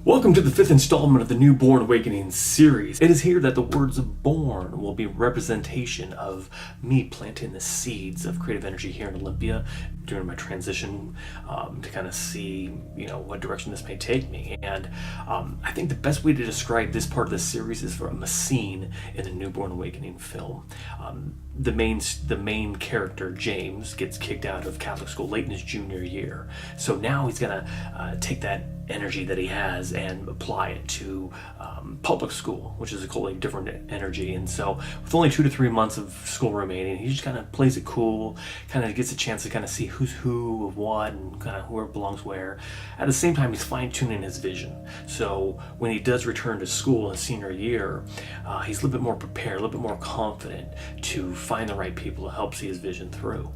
Welcome to the fifth installment of the new B.O.R.N Awakening series. It is here that the words of B.O.R.N will be a representation of me planting the seeds of creative energy here in Olympia during my transition to kind of see, what direction this may take me. And I think the best way to describe this part of the series is from a scene in the new B.O.R.N Awakening film. The main character, James, gets kicked out of Catholic school late in his junior year. So now he's gonna take that energy that he has and apply it to public school, which is a totally different energy. And so with only 2 to 3 months of school remaining, he just kind of plays it cool, kind of gets a chance to kind of see who's who of what and kind of where belongs where. At the same time, he's fine-tuning his vision. So when he does return to school in his senior year, he's a little bit more prepared, a little bit more confident to find the right people to help see his vision through.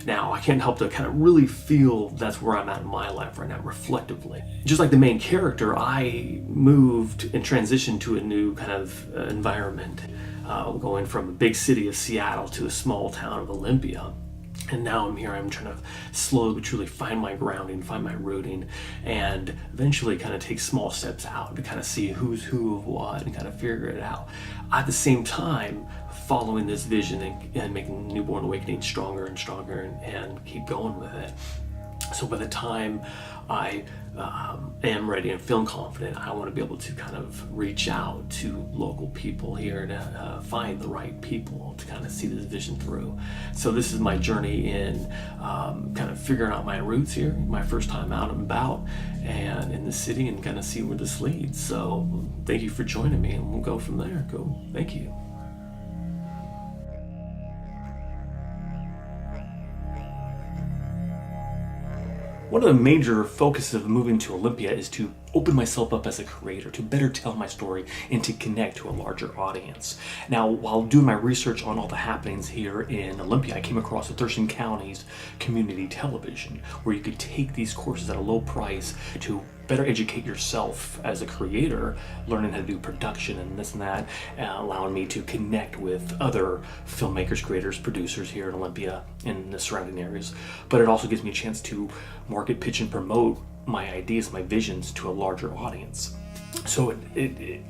Now, I can't help to kind of really feel that's where I'm at in my life right now, reflectively. Just like the main character, I moved and transitioned to a new kind of environment, going from a big city of Seattle to a small town of Olympia. And now I'm here, I'm trying to slowly but truly find my grounding, find my rooting, and eventually kind of take small steps out to kind of see who's who of what and kind of figure it out. At the same time, following this vision and making New B.O.R.N Awakening stronger and stronger and keep going with it. So by the time I am ready and feeling confident, I want to be able to kind of reach out to local people here to find the right people to kind of see this vision through. So this is my journey in kind of figuring out my roots here, my first time out and about and in the city, and kind of see where this leads. So thank you for joining me, and we'll go from there. Thank you. One of the major focuses of moving to Olympia is to open myself up as a creator, to better tell my story and to connect to a larger audience. Now, while doing my research on all the happenings here in Olympia, I came across the Thurston County's community television, where you could take these courses at a low price to better educate yourself as a creator, learning how to do production and this and that, allowing me to connect with other filmmakers, creators, producers here in Olympia and the surrounding areas. But it also gives me a chance to market, pitch, and promote my ideas, my visions to a larger audience. So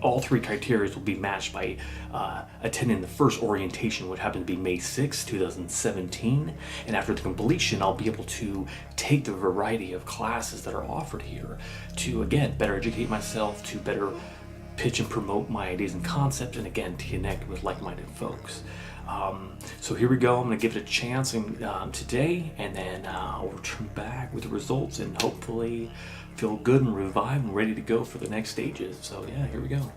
all three criteria will be matched by attending the first orientation, which happened to be May 6, 2017. And after the completion, I'll be able to take the variety of classes that are offered here to, again, better educate myself, to better pitch and promote my ideas and concepts, and again, to connect with like-minded folks. So here we go. I'm going to give it a chance today, and then I'll return back with the results and hopefully feel good and revived and ready to go for the next stages. So yeah, here we go.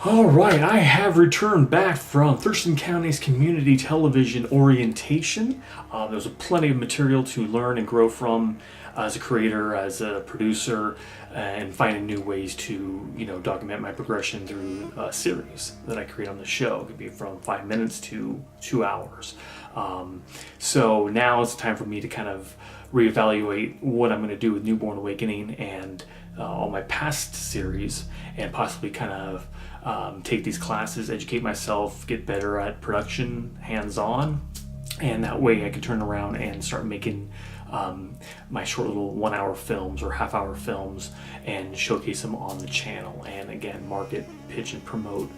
All right, I have returned back from Thurston County's community television orientation. There was plenty of material to learn and grow from as a creator, as a producer, and finding new ways to, document my progression through a series that I create on the show. It could be from 5 minutes to 2 hours. So now it's time for me to kind of reevaluate what I'm going to do with New B.O.R.N Awakening and all my past series, and possibly kind of take these classes, educate myself, get better at production, hands-on, and that way I could turn around and start making my short little 1-hour films or half-hour films and showcase them on the channel, and again, market, pitch, and promote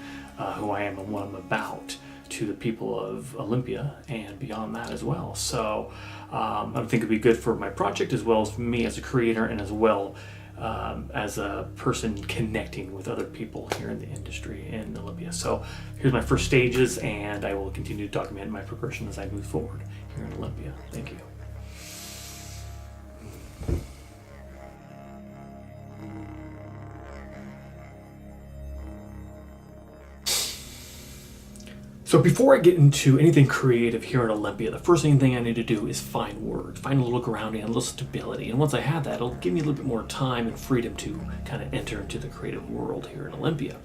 who I am and what I'm about to the people of Olympia and beyond that as well. So I think it'd be good for my project, as well as for me as a creator, and as well as a person connecting with other people here in the industry in Olympia. So here's my first stages, and I will continue to document my progression as I move forward here in Olympia. Thank you. So before I get into anything creative here in Olympia, the first thing I need to do is find words, find a little grounding, a little stability. And once I have that, it'll give me a little bit more time and freedom to kind of enter into the creative world here in Olympia.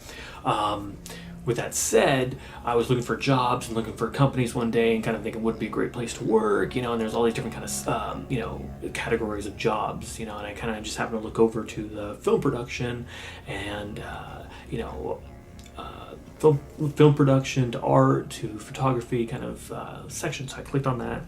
with that said, I was looking for jobs and looking for companies one day and kind of thinking, would it be a great place to work, and there's all these different kind of, categories of jobs, and I kind of just happened to look over to the film production and, film production to art to photography kind of section. So I clicked on that.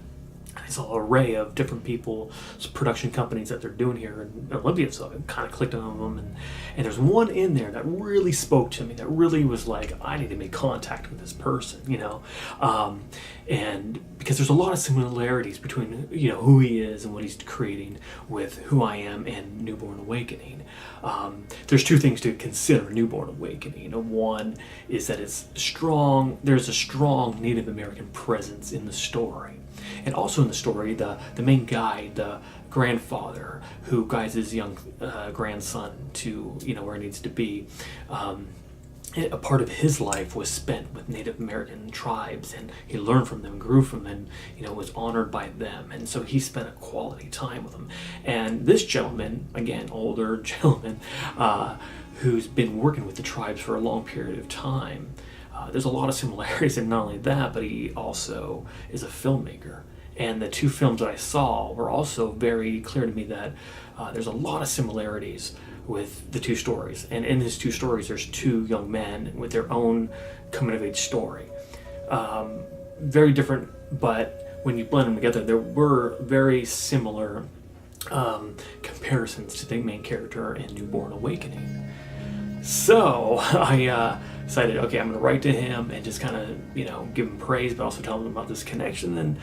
I saw an array of different people, production companies that they're doing here in Olympia, so I kind of clicked on them, and there's one in there that really spoke to me, that really was like, I need to make contact with this person, and because there's a lot of similarities between, who he is and what he's creating with who I am and New B.O.R.N Awakening. There's two things to consider New B.O.R.N Awakening. One is that there's a strong Native American presence in the story. And also in the story, the main guy, the grandfather who guides his young grandson to where he needs to be, a part of his life was spent with Native American tribes, and he learned from them, grew from them, was honored by them, and so he spent a quality time with them. And this gentleman, again, older gentleman, who's been working with the tribes for a long period of time, there's a lot of similarities, and not only that, but he also is a filmmaker. And the two films that I saw were also very clear to me that there's a lot of similarities with the two stories. And in these two stories, there's two young men with their own coming-of-age story. Very different, but when you blend them together, there were very similar comparisons to the main character in New B.O.R.N Awakening. So I decided, okay, I'm going to write to him and just kind of, give him praise, but also tell him about this connection. And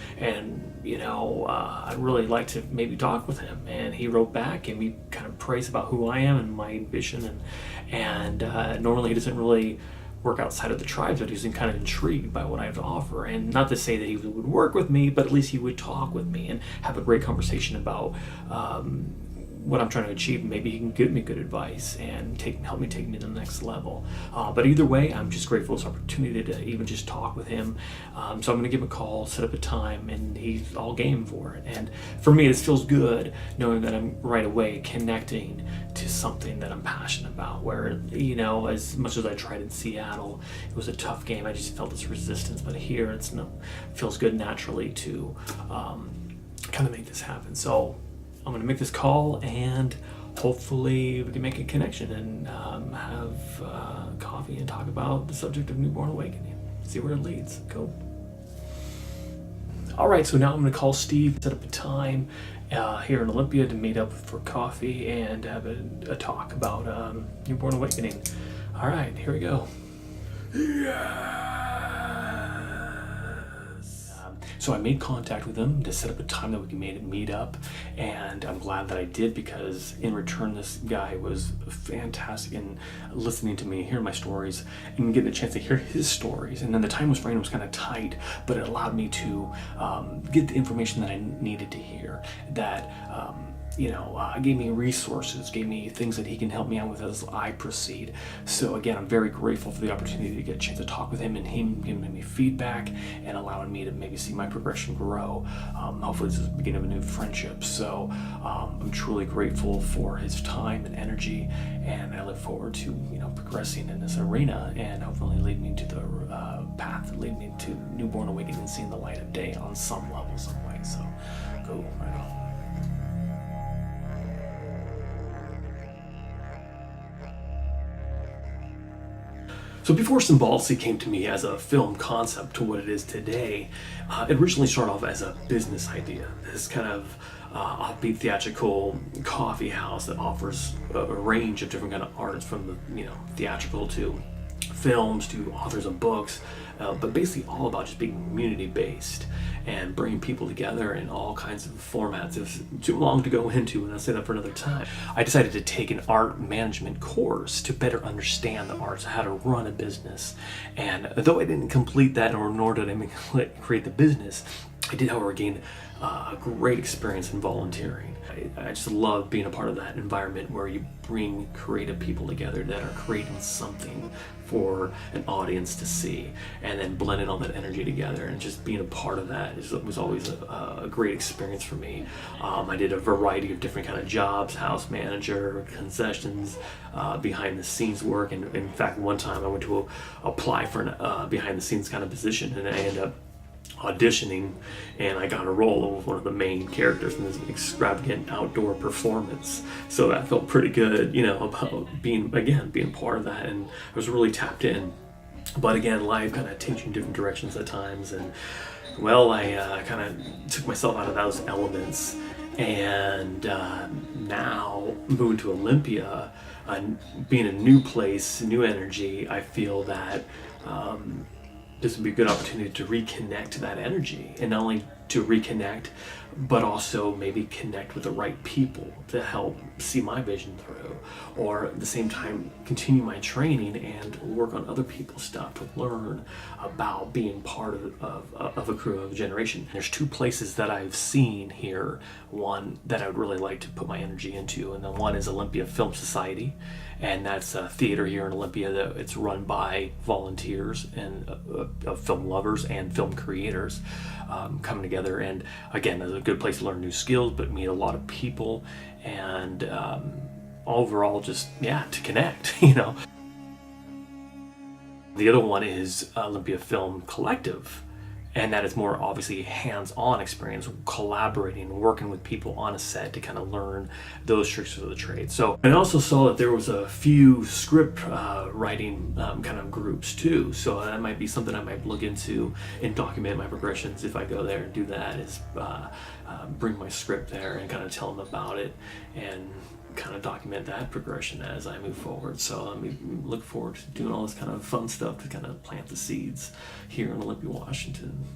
I'd really like to maybe talk with him. And he wrote back and we kind of praised about who I am and my ambition. And normally he doesn't really work outside of the tribes, but he's kind of intrigued by what I have to offer. And not to say that he would work with me, but at least he would talk with me and have a great conversation about what I'm trying to achieve. Maybe he can give me good advice and help me take me to the next level. But either way, I'm just grateful for this opportunity to even just talk with him. So I'm going to give him a call, set up a time, and he's all game for it. And for me, this feels good knowing that I'm right away connecting to something that I'm passionate about. Where, as much as I tried in Seattle, it was a tough game. I just felt this resistance. But here, it feels good naturally to kind of make this happen. So I'm going to make this call, and hopefully we can make a connection and have coffee and talk about the subject of New B.O.R.N Awakening. See where it leads. Cool. All right, so now I'm going to call Steve, set up a time here in Olympia to meet up for coffee and have a talk about New B.O.R.N Awakening. All right, here we go. So I made contact with him to set up a time that we can meet up, and I'm glad that I did, because in return this guy was fantastic in listening to me, hearing my stories, and getting a chance to hear his stories. And then the time frame was kind of tight, but it allowed me to get the information that I needed to hear, that gave me resources, gave me things that he can help me out with as I proceed. So again, I'm very grateful for the opportunity to get a chance to talk with him, and him giving me feedback and allowing me to maybe see my progression grow. Hopefully this is the beginning of a new friendship. So I'm truly grateful for his time and energy, and I look forward to progressing in this arena and hopefully lead me to the path that lead me to New B.O.R.N Awakening and seeing the light of day on some level, some way. So go right on. So before Vol.6 came to me as a film concept to what it is today, it originally started off as a business idea. This kind of offbeat theatrical coffee house that offers a range of different kind of arts, from the theatrical to films to authors of books, but basically all about just being community based and bringing people together in all kinds of formats. It's too long to go into, and I'll say that for another time. I decided to take an art management course to better understand the arts, how to run a business. And though I didn't complete that, nor did I create the business, I did, however, gain a great experience in volunteering. I just love being a part of that environment where you bring creative people together that are creating something for an audience to see, and then blending all that energy together, and just being a part of that was always a great experience for me. I did a variety of different kind of jobs: house manager, concessions, behind the scenes work, and in fact one time I went to apply for an behind the scenes kind of position, and I ended up auditioning, and I got a role of one of the main characters in this extravagant outdoor performance. So that felt pretty good, about being part of that, and I was really tapped in. But again, life kind of takes you in different directions at times, and well, I kind of took myself out of those elements, and now moving to Olympia, being a new place, new energy, I feel that this would be a good opportunity to reconnect to that energy, and not only to reconnect, but also maybe connect with the right people to help see my vision through, or at the same time continue my training and work on other people's stuff to learn about being part of a crew of a generation. There's two places that I've seen here, one that I would really like to put my energy into, and then one is Olympia Film Society, and that's a theater here in Olympia that it's run by volunteers and film lovers and film creators coming together, and again, it's a good place to learn new skills, but meet a lot of people, and overall just to connect. The other one is Olympia Film Collective, and that is more obviously hands-on experience, collaborating, working with people on a set to kind of learn those tricks of the trade. So, and I also saw that there was a few script writing kind of groups too. So that might be something I might look into and document my progressions if I go there and do that. Is bring my script there and kind of tell them about it, and kind of document that progression as I move forward. So I look forward to doing all this kind of fun stuff to kind of plant the seeds here in Olympia, Washington.